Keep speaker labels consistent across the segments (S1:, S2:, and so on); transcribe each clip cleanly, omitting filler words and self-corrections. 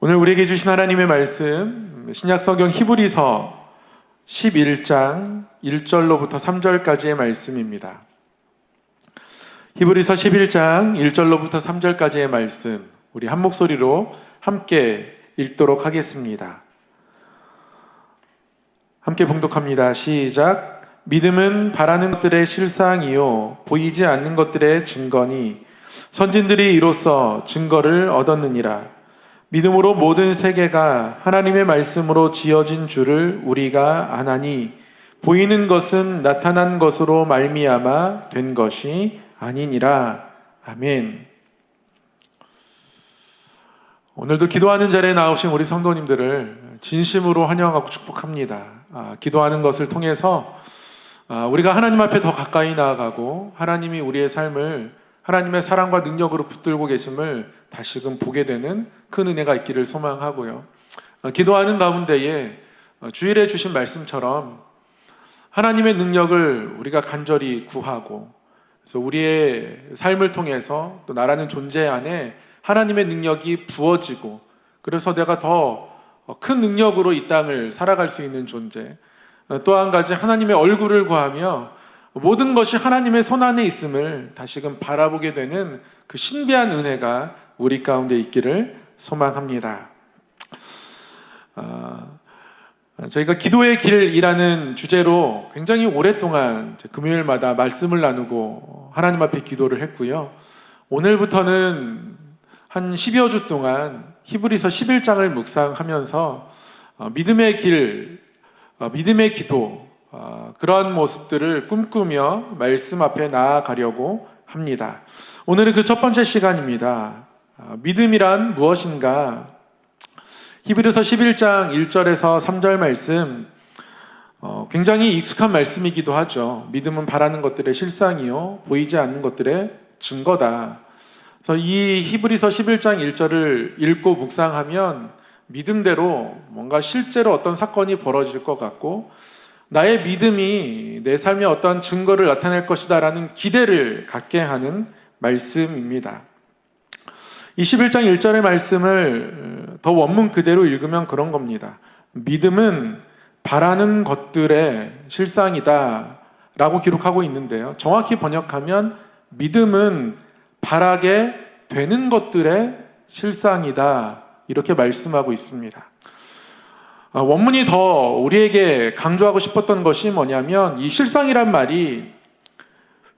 S1: 오늘 우리에게 주신 하나님의 말씀, 신약성경 히브리서 11장 1절로부터 3절까지의 말씀입니다. 히브리서 11장 1절로부터 3절까지의 말씀, 우리 한 목소리로 함께 읽도록 하겠습니다. 함께 봉독합니다. 시작. 믿음은 바라는 것들의 실상이요 보이지 않는 것들의 증거니 선진들이 이로써 증거를 얻었느니라. 믿음으로 모든 세계가 하나님의 말씀으로 지어진 줄을 우리가 아나니 보이는 것은 나타난 것으로 말미암아 된 것이 아니니라. 아멘. 오늘도 기도하는 자리에 나오신 우리 성도님들을 진심으로 환영하고 축복합니다. 기도하는 것을 통해서 우리가 하나님 앞에 더 가까이 나아가고 하나님이 우리의 삶을 하나님의 사랑과 능력으로 붙들고 계심을 다시금 보게 되는 큰 은혜가 있기를 소망하고요. 기도하는 가운데에 주일에 주신 말씀처럼 하나님의 능력을 우리가 간절히 구하고, 그래서 우리의 삶을 통해서 또 나라는 존재 안에 하나님의 능력이 부어지고, 그래서 내가 더 큰 능력으로 이 땅을 살아갈 수 있는 존재, 또 한 가지 하나님의 얼굴을 구하며 모든 것이 하나님의 손 안에 있음을 다시금 바라보게 되는 그 신비한 은혜가 우리 가운데 있기를 소망합니다. 저희가 기도의 길이라는 주제로 굉장히 오랫동안 금요일마다 말씀을 나누고 하나님 앞에 기도를 했고요. 오늘부터는 한 10여 주 동안 히브리서 11장을 묵상하면서 믿음의 길, 믿음의 기도, 그러한 모습들을 꿈꾸며 말씀 앞에 나아가려고 합니다. 오늘은 그 첫 번째 시간입니다. 믿음이란 무엇인가? 히브리서 11장 1절에서 3절 말씀, 굉장히 익숙한 말씀이기도 하죠. 믿음은 바라는 것들의 실상이요 보이지 않는 것들의 증거다. 그래서 이 히브리서 11장 1절을 읽고 묵상하면 믿음대로 뭔가 실제로 어떤 사건이 벌어질 것 같고, 나의 믿음이 내 삶에 어떤 증거를 나타낼 것이다 라는 기대를 갖게 하는 말씀입니다. 21장 1절의 말씀을 더 원문 그대로 읽으면 그런 겁니다. 믿음은 바라는 것들의 실상이다 라고 기록하고 있는데요, 정확히 번역하면 믿음은 바라게 되는 것들의 실상이다 이렇게 말씀하고 있습니다. 원문이 더 우리에게 강조하고 싶었던 것이 뭐냐면, 이 실상이란 말이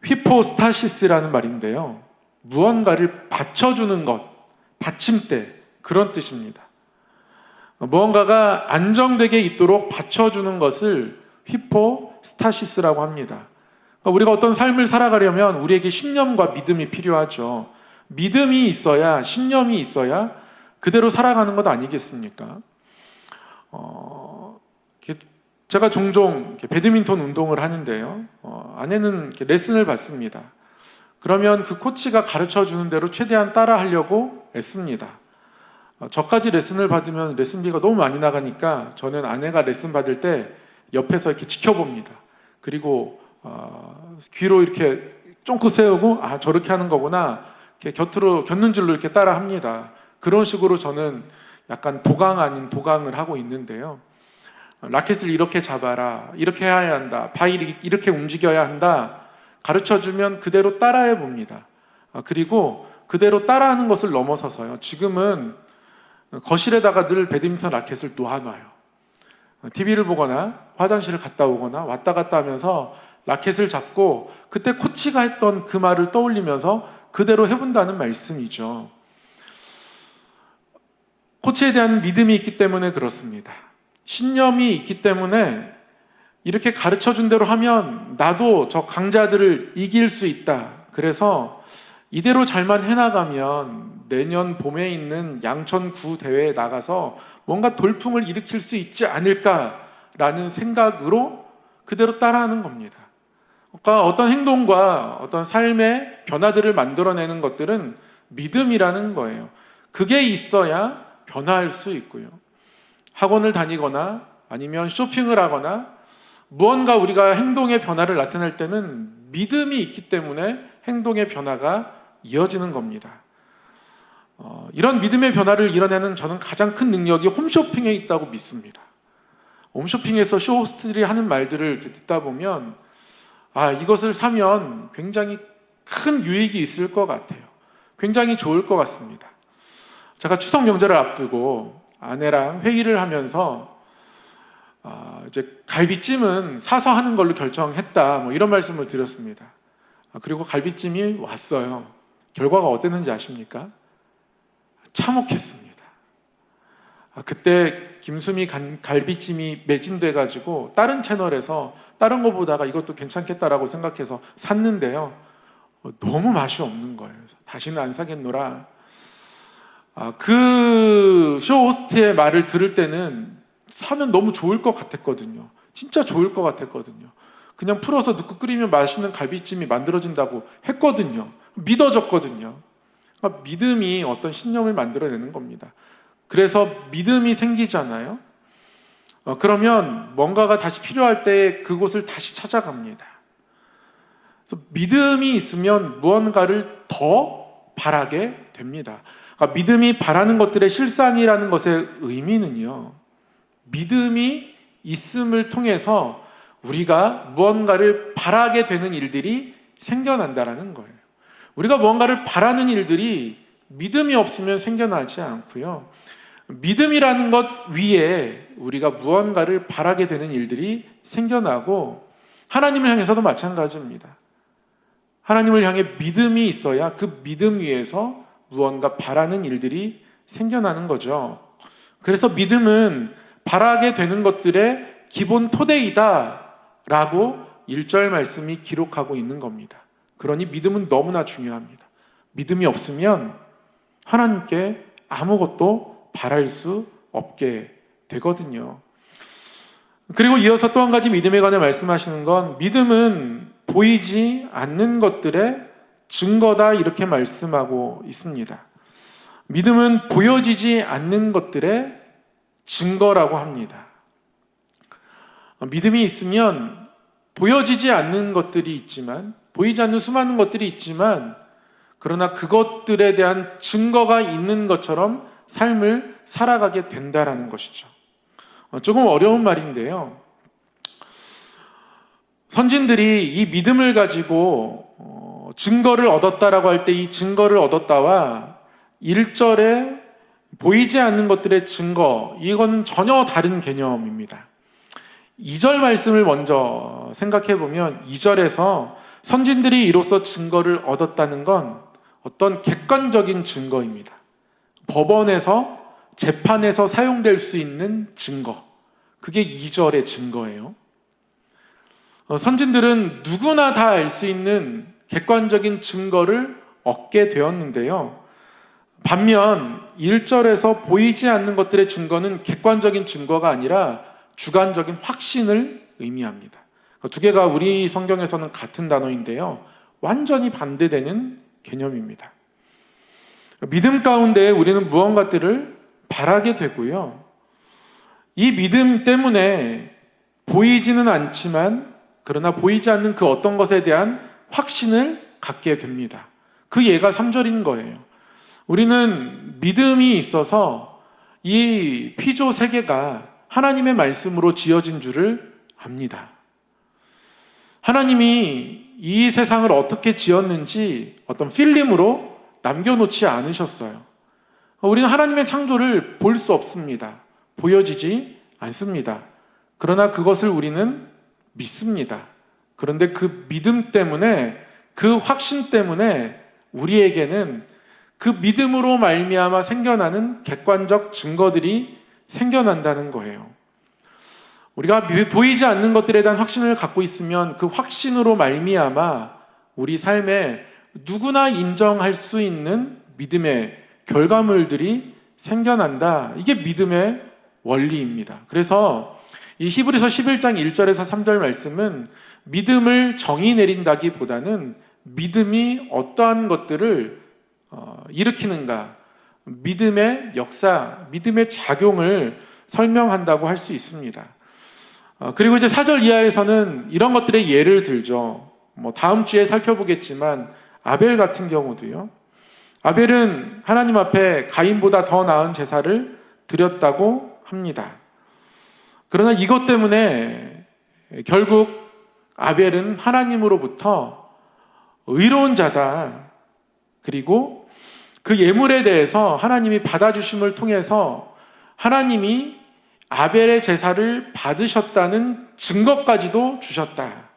S1: 휘포스타시스라는 말인데요, 무언가를 받쳐주는 것, 받침대, 그런 뜻입니다. 무언가가 안정되게 있도록 받쳐주는 것을 휘포스타시스라고 합니다. 우리가 어떤 삶을 살아가려면 우리에게 신념과 믿음이 필요하죠. 믿음이 있어야, 신념이 있어야 그대로 살아가는 것 아니겠습니까? 제가 종종 배드민턴 운동을 하는데요, 아내는 레슨을 받습니다. 그러면 그 코치가 가르쳐 주는 대로 최대한 따라 하려고 애씁니다. 저까지 레슨을 받으면 레슨비가 너무 많이 나가니까 저는 아내가 레슨 받을 때 옆에서 이렇게 지켜봅니다. 그리고 귀로 이렇게 쫑긋 세우고, 저렇게 하는 거구나, 이렇게 곁으로 곁눈질로 이렇게 따라 합니다. 그런 식으로 저는 약간 도강 아닌 도강을 하고 있는데요, 라켓을 이렇게 잡아라, 이렇게 해야 한다, 바이 이렇게 움직여야 한다 가르쳐주면 그대로 따라해 봅니다. 그리고 그대로 따라하는 것을 넘어서서요, 지금은 거실에다가 늘 배드민턴 라켓을 놓아놔요. TV를 보거나 화장실을 갔다 오거나 왔다 갔다 하면서 라켓을 잡고 그때 코치가 했던 그 말을 떠올리면서 그대로 해본다는 말씀이죠. 코치에 대한 믿음이 있기 때문에 그렇습니다. 신념이 있기 때문에 이렇게 가르쳐준 대로 하면 나도 저 강자들을 이길 수 있다. 그래서 이대로 잘만 해나가면 내년 봄에 있는 양천구 대회에 나가서 뭔가 돌풍을 일으킬 수 있지 않을까라는 생각으로 그대로 따라하는 겁니다. 그러니까 어떤 행동과 어떤 삶의 변화들을 만들어내는 것들은 믿음이라는 거예요. 그게 있어야 변화할 수 있고요. 학원을 다니거나 아니면 쇼핑을 하거나 무언가 우리가 행동의 변화를 나타낼 때는 믿음이 있기 때문에 행동의 변화가 이어지는 겁니다. 이런 믿음의 변화를 이뤄내는 저는 가장 큰 능력이 홈쇼핑에 있다고 믿습니다. 홈쇼핑에서 쇼호스트들이 하는 말들을 이렇게 듣다 보면 이것을 사면 굉장히 큰 유익이 있을 것 같아요. 굉장히 좋을 것 같습니다. 제가 추석 명절을 앞두고 아내랑 회의를 하면서 이제 갈비찜은 사서 하는 걸로 결정했다, 이런 말씀을 드렸습니다. 그리고 갈비찜이 왔어요. 결과가 어땠는지 아십니까? 참혹했습니다. 그때 김수미 갈비찜이 매진돼가지고 다른 채널에서 다른 거 보다가 이것도 괜찮겠다라고 생각해서 샀는데요, 너무 맛이 없는 거예요. 다시는 안 사겠노라. 그 쇼호스트의 말을 들을 때는 사면 너무 좋을 것 같았거든요. 진짜 좋을 것 같았거든요. 그냥 풀어서 넣고 끓이면 맛있는 갈비찜이 만들어진다고 했거든요. 믿어졌거든요. 믿음이 어떤 신념을 만들어내는 겁니다. 그래서 믿음이 생기잖아요. 그러면 뭔가가 다시 필요할 때 그곳을 다시 찾아갑니다. 그래서 믿음이 있으면 무언가를 더 바라게 됩니다. 그러니까 믿음이 바라는 것들의 실상이라는 것의 의미는요, 믿음이 있음을 통해서 우리가 무언가를 바라게 되는 일들이 생겨난다라는 거예요. 우리가 무언가를 바라는 일들이 믿음이 없으면 생겨나지 않고요, 믿음이라는 것 위에 우리가 무언가를 바라게 되는 일들이 생겨나고, 하나님을 향해서도 마찬가지입니다. 하나님을 향해 믿음이 있어야 그 믿음 위에서 무언가 바라는 일들이 생겨나는 거죠. 그래서 믿음은 바라게 되는 것들의 기본 토대이다 라고 1절 말씀이 기록하고 있는 겁니다. 그러니 믿음은 너무나 중요합니다. 믿음이 없으면 하나님께 아무것도 바랄 수 없게 되거든요. 그리고 이어서 또 한 가지 믿음에 관해 말씀하시는 건, 믿음은 보이지 않는 것들의 증거다, 이렇게 말씀하고 있습니다. 믿음은 보여지지 않는 것들의 증거라고 합니다. 믿음이 있으면 보여지지 않는 것들이 있지만, 보이지 않는 수많은 것들이 있지만, 그러나 그것들에 대한 증거가 있는 것처럼 삶을 살아가게 된다라는 것이죠. 조금 어려운 말인데요, 선진들이 이 믿음을 가지고 증거를 얻었다라고 할 때, 이 증거를 얻었다와 1절에 보이지 않는 것들의 증거, 이거는 전혀 다른 개념입니다. 2절 말씀을 먼저 생각해 보면, 2절에서 선진들이 이로써 증거를 얻었다는 건 어떤 객관적인 증거입니다. 법원에서, 재판에서 사용될 수 있는 증거, 그게 2절의 증거예요. 선진들은 누구나 다 알 수 있는 객관적인 증거를 얻게 되었는데요, 반면 1절에서 보이지 않는 것들의 증거는 객관적인 증거가 아니라 주관적인 확신을 의미합니다. 두 개가 우리 성경에서는 같은 단어인데요, 완전히 반대되는 개념입니다. 믿음 가운데 우리는 무언가들을 바라게 되고요, 이 믿음 때문에 보이지는 않지만 그러나 보이지 않는 그 어떤 것에 대한 확신을 갖게 됩니다. 그 예가 3절인 거예요. 우리는 믿음이 있어서 이 피조 세계가 하나님의 말씀으로 지어진 줄을 압니다. 하나님이 이 세상을 어떻게 지었는지 어떤 필름으로 남겨놓지 않으셨어요. 우리는 하나님의 창조를 볼 수 없습니다. 보여지지 않습니다. 그러나 그것을 우리는 믿습니다. 그런데 그 믿음 때문에, 그 확신 때문에 우리에게는 그 믿음으로 말미암아 생겨나는 객관적 증거들이 생겨난다는 거예요. 우리가 보이지 않는 것들에 대한 확신을 갖고 있으면 그 확신으로 말미암아 우리 삶에 누구나 인정할 수 있는 믿음의 결과물들이 생겨난다. 이게 믿음의 원리입니다. 그래서 이 히브리서 11장 1절에서 3절 말씀은 믿음을 정의 내린다기보다는 믿음이 어떠한 것들을 일으키는가, 믿음의 역사, 믿음의 작용을 설명한다고 할 수 있습니다. 그리고 이제 4절 이하에서는 이런 것들의 예를 들죠. 다음 주에 살펴보겠지만 아벨 같은 경우도요, 아벨은 하나님 앞에 가인보다 더 나은 제사를 드렸다고 합니다. 그러나 이것 때문에 결국 아벨은 하나님으로부터 의로운 자다, 그리고 그 예물에 대해서 하나님이 받아주심을 통해서 하나님이 아벨의 제사를 받으셨다는 증거까지도 주셨다.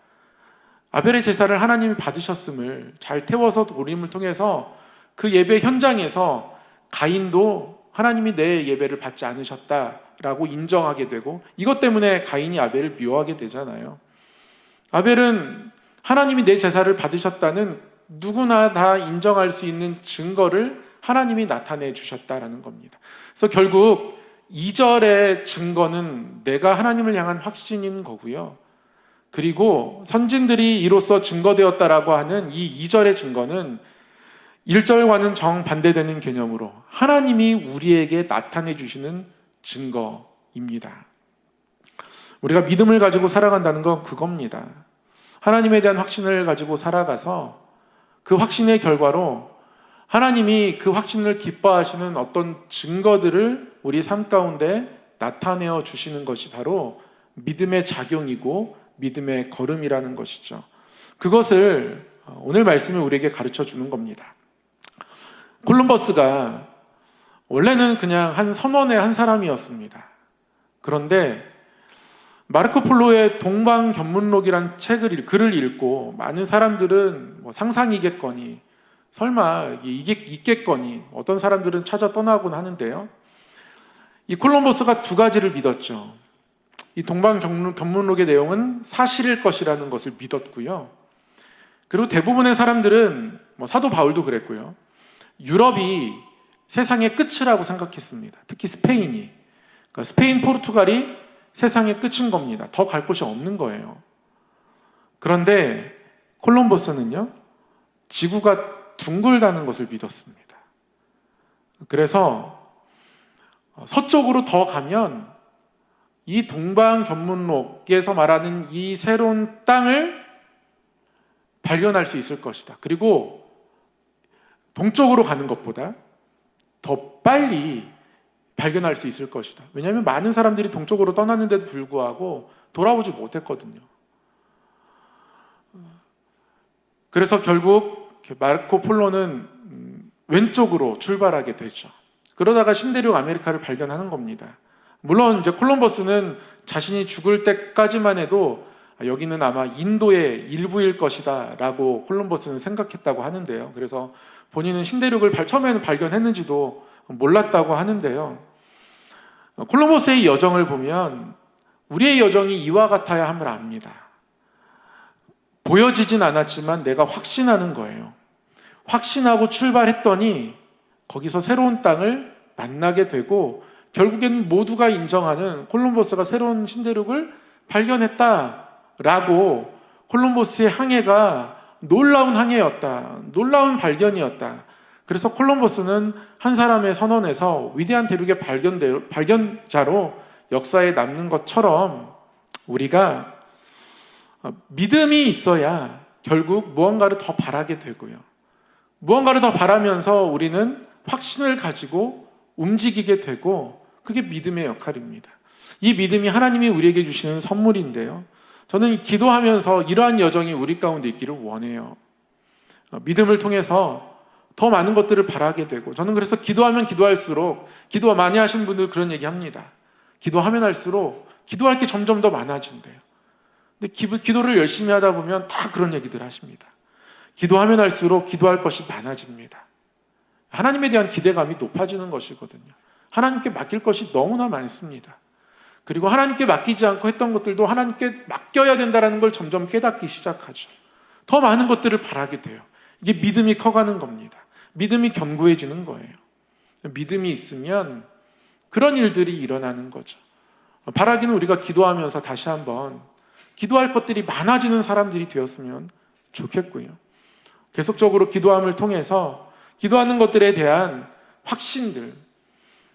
S1: 아벨의 제사를 하나님이 받으셨음을 잘 태워서 드림을 통해서 그 예배 현장에서 가인도 하나님이 내 예배를 받지 않으셨다라고 인정하게 되고, 이것 때문에 가인이 아벨을 미워하게 되잖아요. 아벨은 하나님이 내 제사를 받으셨다는 누구나 다 인정할 수 있는 증거를 하나님이 나타내 주셨다라는 겁니다. 그래서 결국 2절의 증거는 내가 하나님을 향한 확신인 거고요. 그리고 선진들이 이로써 증거되었다라고 하는 이 2절의 증거는 1절과는 정반대되는 개념으로 하나님이 우리에게 나타내 주시는 증거입니다. 우리가 믿음을 가지고 살아간다는 건 그겁니다. 하나님에 대한 확신을 가지고 살아가서 그 확신의 결과로 하나님이 그 확신을 기뻐하시는 어떤 증거들을 우리 삶 가운데 나타내어 주시는 것이 바로 믿음의 작용이고 믿음의 걸음이라는 것이죠. 그것을 오늘 말씀이 우리에게 가르쳐 주는 겁니다. 콜럼버스가 원래는 그냥 한 선원의 한 사람이었습니다. 그런데 마르코 폴로의 동방견문록이란 글을 읽고 많은 사람들은 상상이겠거니, 설마 이게 있겠거니, 어떤 사람들은 찾아 떠나곤 하는데요. 이 콜럼버스가 두 가지를 믿었죠. 이 동방견문록의 내용은 사실일 것이라는 것을 믿었고요. 그리고 대부분의 사람들은 사도 바울도 그랬고요. 유럽이 세상의 끝이라고 생각했습니다. 특히 스페인이. 그러니까 스페인, 포르투갈이 세상의 끝인 겁니다. 더 갈 곳이 없는 거예요. 그런데 콜럼버스는요, 지구가 둥글다는 것을 믿었습니다. 그래서 서쪽으로 더 가면 이 동방견문록에서 말하는 이 새로운 땅을 발견할 수 있을 것이다. 그리고 동쪽으로 가는 것보다 더 빨리 발견할 수 있을 것이다. 왜냐하면 많은 사람들이 동쪽으로 떠났는데도 불구하고 돌아오지 못했거든요. 그래서 결국 마르코 폴로는 왼쪽으로 출발하게 되죠. 그러다가 신대륙 아메리카를 발견하는 겁니다. 물론 이제 콜럼버스는 자신이 죽을 때까지만 해도 여기는 아마 인도의 일부일 것이다 라고 콜럼버스는 생각했다고 하는데요. 그래서 본인은 신대륙을 처음에는 발견했는지도 몰랐다고 하는데요. 콜럼버스의 여정을 보면 우리의 여정이 이와 같아야 함을 압니다. 보여지진 않았지만 내가 확신하는 거예요. 확신하고 출발했더니 거기서 새로운 땅을 만나게 되고 결국엔 모두가 인정하는 콜럼버스가 새로운 신대륙을 발견했다라고, 콜럼버스의 항해가 놀라운 항해였다, 놀라운 발견이었다. 그래서 콜럼버스는 한 사람의 선언에서 위대한 대륙의 발견자로 역사에 남는 것처럼 우리가 믿음이 있어야 결국 무언가를 더 바라게 되고요. 무언가를 더 바라면서 우리는 확신을 가지고 움직이게 되고, 그게 믿음의 역할입니다. 이 믿음이 하나님이 우리에게 주시는 선물인데요. 저는 기도하면서 이러한 여정이 우리 가운데 있기를 원해요. 믿음을 통해서 더 많은 것들을 바라게 되고, 저는 그래서 기도하면 기도할수록, 기도 많이 하신 분들 그런 얘기 합니다. 기도하면 할수록 기도할 게 점점 더 많아진대요. 근데 기도를 열심히 하다 보면 다 그런 얘기들 하십니다. 기도하면 할수록 기도할 것이 많아집니다. 하나님에 대한 기대감이 높아지는 것이거든요. 하나님께 맡길 것이 너무나 많습니다. 그리고 하나님께 맡기지 않고 했던 것들도 하나님께 맡겨야 된다는 걸 점점 깨닫기 시작하죠. 더 많은 것들을 바라게 돼요. 이게 믿음이 커가는 겁니다. 믿음이 견고해지는 거예요. 믿음이 있으면 그런 일들이 일어나는 거죠. 바라기는 우리가 기도하면서 다시 한번 기도할 것들이 많아지는 사람들이 되었으면 좋겠고요. 계속적으로 기도함을 통해서 기도하는 것들에 대한 확신들,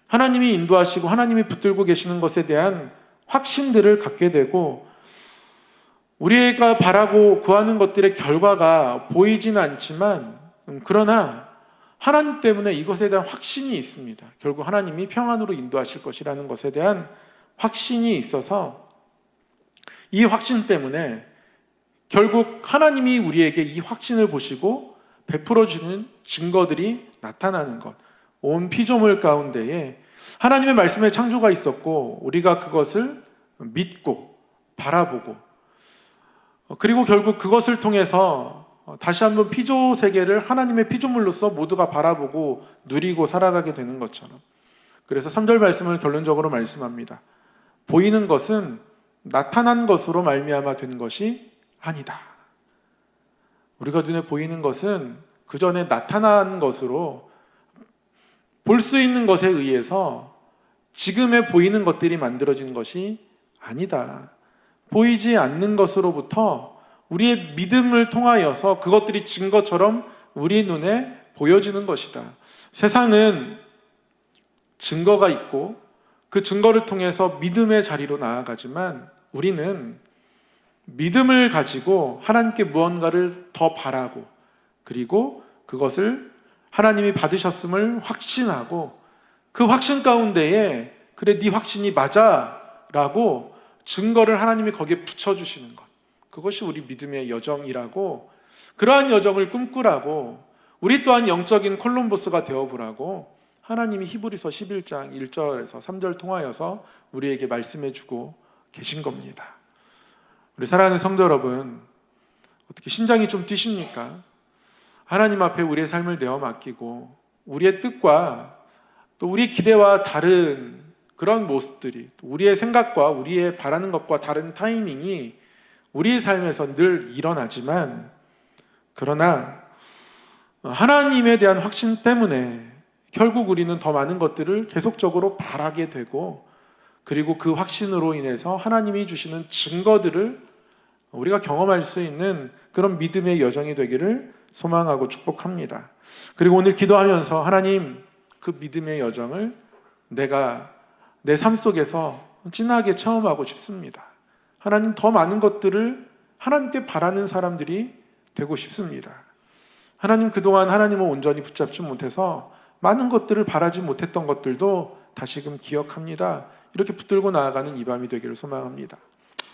S1: 하나님이 인도하시고 하나님이 붙들고 계시는 것에 대한 확신들을 갖게 되고, 우리가 바라고 구하는 것들의 결과가 보이진 않지만 그러나 하나님 때문에 이것에 대한 확신이 있습니다. 결국 하나님이 평안으로 인도하실 것이라는 것에 대한 확신이 있어서 이 확신 때문에 결국 하나님이 우리에게 이 확신을 보시고 베풀어주는 증거들이 나타나는 것. 온 피조물 가운데에 하나님의 말씀에 창조가 있었고 우리가 그것을 믿고 바라보고 그리고 결국 그것을 통해서 다시 한번 피조 세계를 하나님의 피조물로서 모두가 바라보고 누리고 살아가게 되는 것처럼. 그래서 3절 말씀을 결론적으로 말씀합니다. 보이는 것은 나타난 것으로 말미암아 된 것이 아니다. 우리가 눈에 보이는 것은 그 전에 나타난 것으로 볼 수 있는 것에 의해서 지금에 보이는 것들이 만들어진 것이 아니다. 보이지 않는 것으로부터 우리의 믿음을 통하여서 그것들이 증거처럼 우리 눈에 보여지는 것이다. 세상은 증거가 있고 그 증거를 통해서 믿음의 자리로 나아가지만 우리는 믿음을 가지고 하나님께 무언가를 더 바라고 그리고 그것을 하나님이 받으셨음을 확신하고 그 확신 가운데에 그래 네 확신이 맞아 라고 증거를 하나님이 거기에 붙여주시는 것, 그것이 우리 믿음의 여정이라고, 그러한 여정을 꿈꾸라고 우리 또한 영적인 콜럼버스가 되어보라고 하나님이 히브리서 11장 1절에서 3절 통하여서 우리에게 말씀해주고 계신 겁니다. 우리 사랑하는 성도 여러분, 어떻게 심장이 좀 뛰십니까? 하나님 앞에 우리의 삶을 내어 맡기고 우리의 뜻과 또 우리의 기대와 다른 그런 모습들이, 또 우리의 생각과 우리의 바라는 것과 다른 타이밍이 우리의 삶에서 늘 일어나지만, 그러나 하나님에 대한 확신 때문에 결국 우리는 더 많은 것들을 계속적으로 바라게 되고, 그리고 그 확신으로 인해서 하나님이 주시는 증거들을 우리가 경험할 수 있는 그런 믿음의 여정이 되기를 소망하고 축복합니다. 그리고 오늘 기도하면서 하나님, 그 믿음의 여정을 내가 내 삶 속에서 진하게 체험하고 싶습니다. 하나님, 더 많은 것들을 하나님께 바라는 사람들이 되고 싶습니다. 하나님, 그동안 하나님을 온전히 붙잡지 못해서 많은 것들을 바라지 못했던 것들도 다시금 기억합니다. 이렇게 붙들고 나아가는 이 밤이 되기를 소망합니다.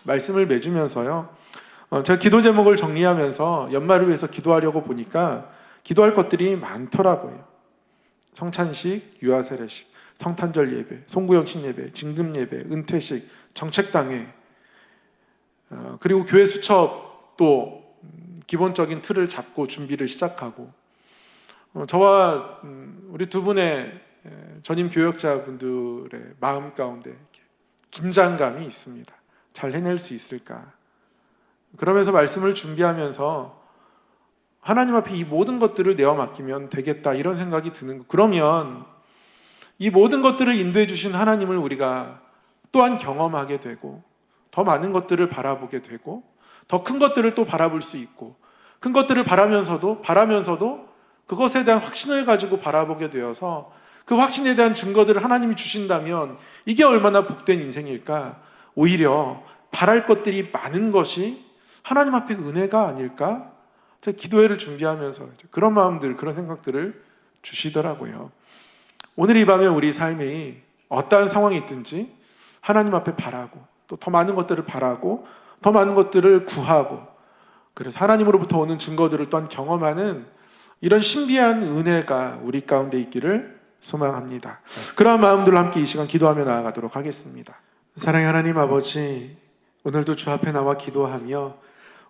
S1: 말씀을 맺으면서요, 제가 기도 제목을 정리하면서 연말을 위해서 기도하려고 보니까 기도할 것들이 많더라고요. 성찬식, 유아세례식, 성탄절 예배, 송구영신 예배, 진금 예배, 은퇴식, 정책당회, 그리고 교회 수첩도 기본적인 틀을 잡고 준비를 시작하고, 저와 우리 두 분의 전임 교역자분들의 마음 가운데 긴장감이 있습니다. 잘 해낼 수 있을까? 그러면서 말씀을 준비하면서 하나님 앞에 이 모든 것들을 내어 맡기면 되겠다, 이런 생각이 드는 거. 그러면 이 모든 것들을 인도해 주신 하나님을 우리가 또한 경험하게 되고, 더 많은 것들을 바라보게 되고, 더 큰 것들을 또 바라볼 수 있고, 큰 것들을 바라면서도 그것에 대한 확신을 가지고 바라보게 되어서 그 확신에 대한 증거들을 하나님이 주신다면 이게 얼마나 복된 인생일까? 오히려 바랄 것들이 많은 것이 하나님 앞에 은혜가 아닐까? 제가 기도회를 준비하면서 그런 마음들, 그런 생각들을 주시더라고요. 오늘 이 밤에 우리 삶이 어떠한 상황이 있든지 하나님 앞에 바라고, 또 더 많은 것들을 바라고, 더 많은 것들을 구하고, 그래서 하나님으로부터 오는 증거들을 또한 경험하는 이런 신비한 은혜가 우리 가운데 있기를 소망합니다. 그러한 마음들로 함께 이 시간 기도하며 나아가도록 하겠습니다. 사랑의 하나님 아버지, 오늘도 주 앞에 나와 기도하며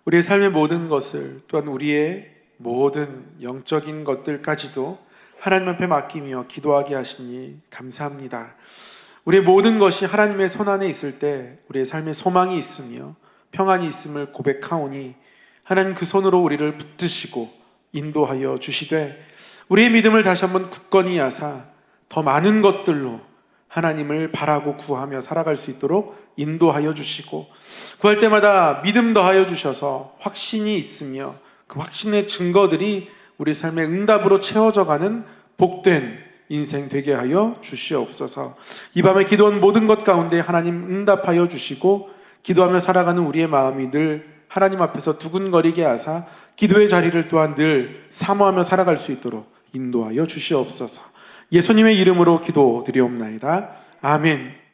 S1: 우리의 삶의 모든 것을, 또한 우리의 모든 영적인 것들까지도 하나님 앞에 맡기며 기도하게 하시니 감사합니다. 우리의 모든 것이 하나님의 손안에 있을 때 우리의 삶에 소망이 있으며 평안이 있음을 고백하오니, 하나님 그 손으로 우리를 붙드시고 인도하여 주시되 우리의 믿음을 다시 한번 굳건히 하사 더 많은 것들로 하나님을 바라고 구하며 살아갈 수 있도록 인도하여 주시고, 구할 때마다 믿음 더하여 주셔서 확신이 있으며 그 확신의 증거들이 우리 삶의 응답으로 채워져 가는 복된 인생 되게 하여 주시옵소서. 이 밤에 기도한 모든 것 가운데 하나님 응답하여 주시고, 기도하며 살아가는 우리의 마음이 늘 하나님 앞에서 두근거리게 하사 기도의 자리를 또한 늘 사모하며 살아갈 수 있도록 인도하여 주시옵소서. 예수님의 이름으로 기도드리옵나이다. 아멘.